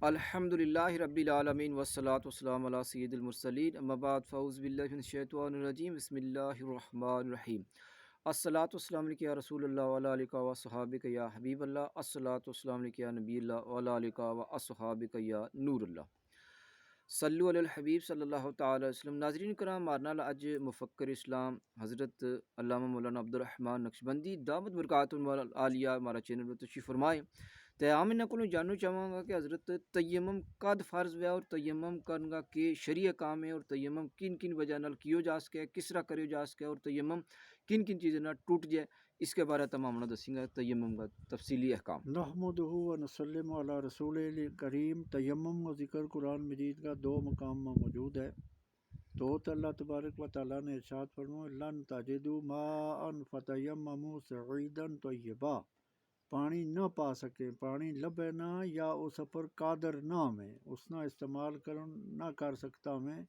الحمد للہ رب العالمین والصلاة والسلام علی سید المرسلین اما بعد فاعوذ باللہ من الشیطان الرجیم بسم اللہ الرحمن الرحیم الصلاۃ والسلام علیکہ یا رسول اللہ وعلی آلہ و صحابہ یا حبیب اللہ الصلاۃ والسلام علیکہ یا نبی اللہ وعلی آلہ و صحابہ یا نور اللہ صلو علی الحبیب صلی اللہ تعالی وسلم۔ ناظرین کرام، مارنا اج مفکر اسلام حضرت علامہ مولانا عبد الرحمن نقشبندی دامت برکات عالیہ ہمارا چینل میں تشریف فرمائے تو ہم انہوں کو جاننا چاہوں گا کہ حضرت تیمم کد فرض ہوا اور تیمم کرنا کہ شریع کام ہے، اور تیمم کن کن وجہ نال کیو جا سکے، کس طرح کریو جا سکے، اور تیمم کن کن چیزیں نال ٹوٹ جائے، اس کے بارے تمام دسیں گا تیمم کا تفصیلی احکام۔ نحمدہ و نسلم علی رسول کریم۔ تیمم و ذکر قرآن مجید کا دو مقام میں موجود ہے۔ تو اللہ تبارک و تعالیٰ نے ارشاد فرمایا لن تجدوا ماء فتیمموا صعیدا طیبا، پانی نہ پا سکے، پانی لبے نہ یا اس پر قادر نہ میں اس نہ استعمال نہ کر سکتا میں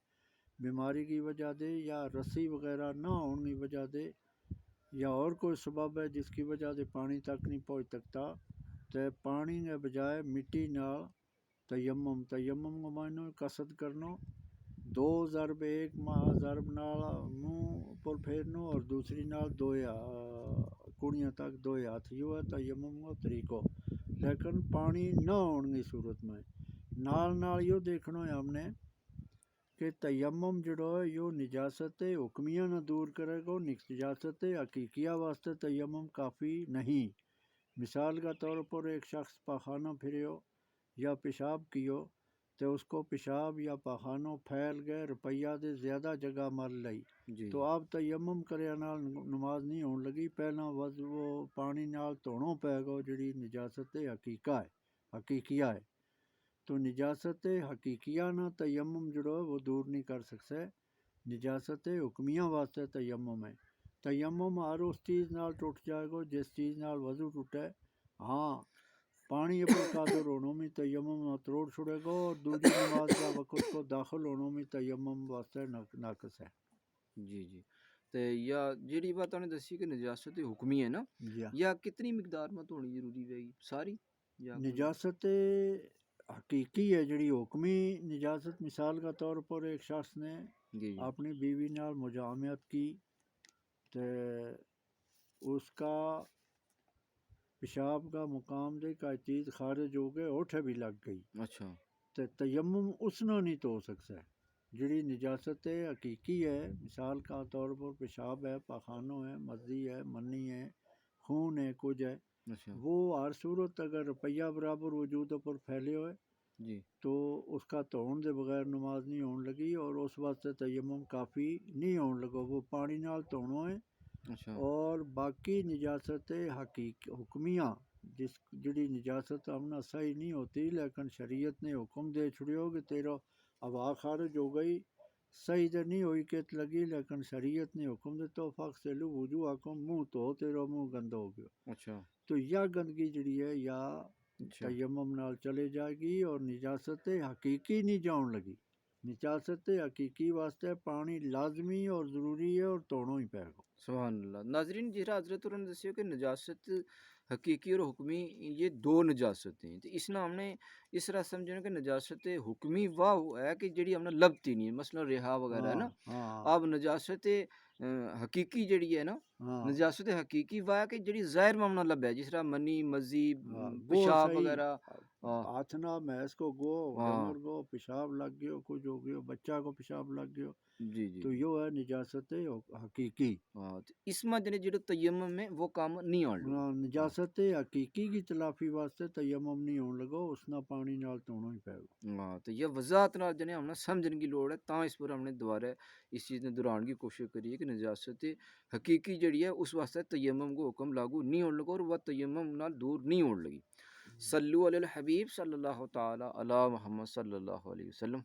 بیماری کی وجہ دے، یا رسی وغیرہ نہ ہونے کی وجہ دے، یا اور کوئی سبب ہے جس کی وجہ سے پانی تک نہیں پہنچ سکتا، تو پانی کے بجائے مٹی نال تیمم کو معنی قصد کرنو، دو ضرب، ایک ضرب نال منہ پر پھیرنو اور دوسری نال دویا کڑیاں تک دوئے ہاتھ، یہ ہے تیمم کا طریقہ۔ لیکن پانی نہ ہونے کی صورت میں نال یہ دیکھنا ہے ہم نے کہ تیمم جڑو ہے یہ نجاست حکمیہ نہ دور کرے گا، نجاست حقیقیہ واسطے تیمم کافی نہیں۔ مثال کا طور پر ایک شخص پاخانہ پھریو یا پیشاب کیو تو اس کو پیشاب یا پاخانوں پھیل گئے، روپیہ دے زیادہ جگہ مل لئی، تو آپ تیمم کریا نال نماز نہیں ہون لگی، پہلا وہ پانی نال دھونا پے گا جڑی نجاست حقیقیہ ہے۔ تو نجاست حقیقیہ نہ تیمم جڑو ہے وہ دور نہیں کر سکتے، نجاست حکمیہ واسطے تیمم ہے۔ تیمم ہر اس چیز نال ٹوٹ جائے گا جس چیز نال وضو ٹوٹے، ہاں پانی پر قادر ہونے میں تیمم نہ توڑ چھڑے گا، اور دوسری نماز کا وقت کو داخل ہونے میں تیمم واسطے ناقص ہے۔ جی تو یا جیڑی بات آپ نے دسی کہ نجاست حکمی ہے نا، یا کتنی مقدار میں ہونی ضروری ہے ساری؟ نجاست حقیقی ہے جڑی حکمی نجاست، مثال کا طور پر ایک شخص نے اپنی بیوی نال مجامعت کی تو اس کا پیشاب کا مقام دے کا چیز خارج ہو گئے، اوٹھے بھی لگ گئی، اچھا تو تیمم اس نہ نہیں تو ہو سکتا ہے۔ جڑی نجاست حقیقی ہے، مثال کا طور پر پیشاب ہے، پاخانوں ہے، مزی ہے، منی ہے، خون ہے، کچھ ہے، وہ ہر صورت اگر روپیہ برابر وجود پر پھیلے ہوئے تو اس کا دھون دے بغیر نماز نہیں ہون لگی، اور اس واسطے تیمم کافی نہیں ہون لگا، وہ پانی نال دھونا ہے۔ اور باقی نجاست حکمیہ جڑی نجاست ہمنا صحیح نہیں ہوتی، لیکن شریعت نے حکم دے چھڑیو کہ تیرا ہوا خارج ہو گئی، صحیح تو نہیں ہوئی کت لگی، لیکن شریعت نے حکم دیتا فاغسلوا وجوہکم، منہ تو تیرا منہ گندا ہو گیا، تو یا گندگی جڑی ہے یا تیمم نال چلے جائے گی، اور نجاست حقیقی نہیں جاؤن لگی۔ نجاست حقیقی واسطے پانی لازمی اور ضروری ہے، اور دونوں ہی پے گا۔ سبحان اللہ۔ ناظرین جہاں حضرت نے دسیا کہ نجاست حقیقی اور حکمی یہ دو نجاست ہیں، تو اس نے ہم نے اس طرح سمجھنا کہ نجاست حکمی وہ ہے کہ جڑی ہم نے لبتی نہیں ہے، مثلا ریحا وغیرہ ہے نا۔ اب نجاست حقیقی جڑی ہے نا، نجاست حقیقی وہ ہے کہ جڑی ظاہر میں ہم نے لب ہے، جس طرح منی، مزی، پیشاب وغیرہ، ہاتھ نہ محض کو گو ڈنگر گو پیشاب لگ گیا، کچھ ہو گیا، بچہ کو پیشاب لگ گیا، تو یہ ہے نجاست حقیقی۔ اس میں جڑے تیمم میں وہ کام نہیں آن لگا، نجاست حقیقی کی تلافی واسطے تیمم نہیں ہون لگا، اس نہ پانی نال دھونا ہی پے گا۔ تو یہ وضاحت نال جنے ہم نے سمجھنے کی لوڑ ہے، تاں اس پر ہم نے دوبارہ اس چیز نے دہرانے کی کوشش کری ہے کہ نجاست حقیقی جڑی ہے اس واسطے تیمم کو حکم لاگو نہیں ہون لگا، اور وہ تیمم نال دور نہیں ہون لگی۔ صلو علی الحبیب صلی اللہ تعالی علی محمد صلی اللہ علیہ وسلم۔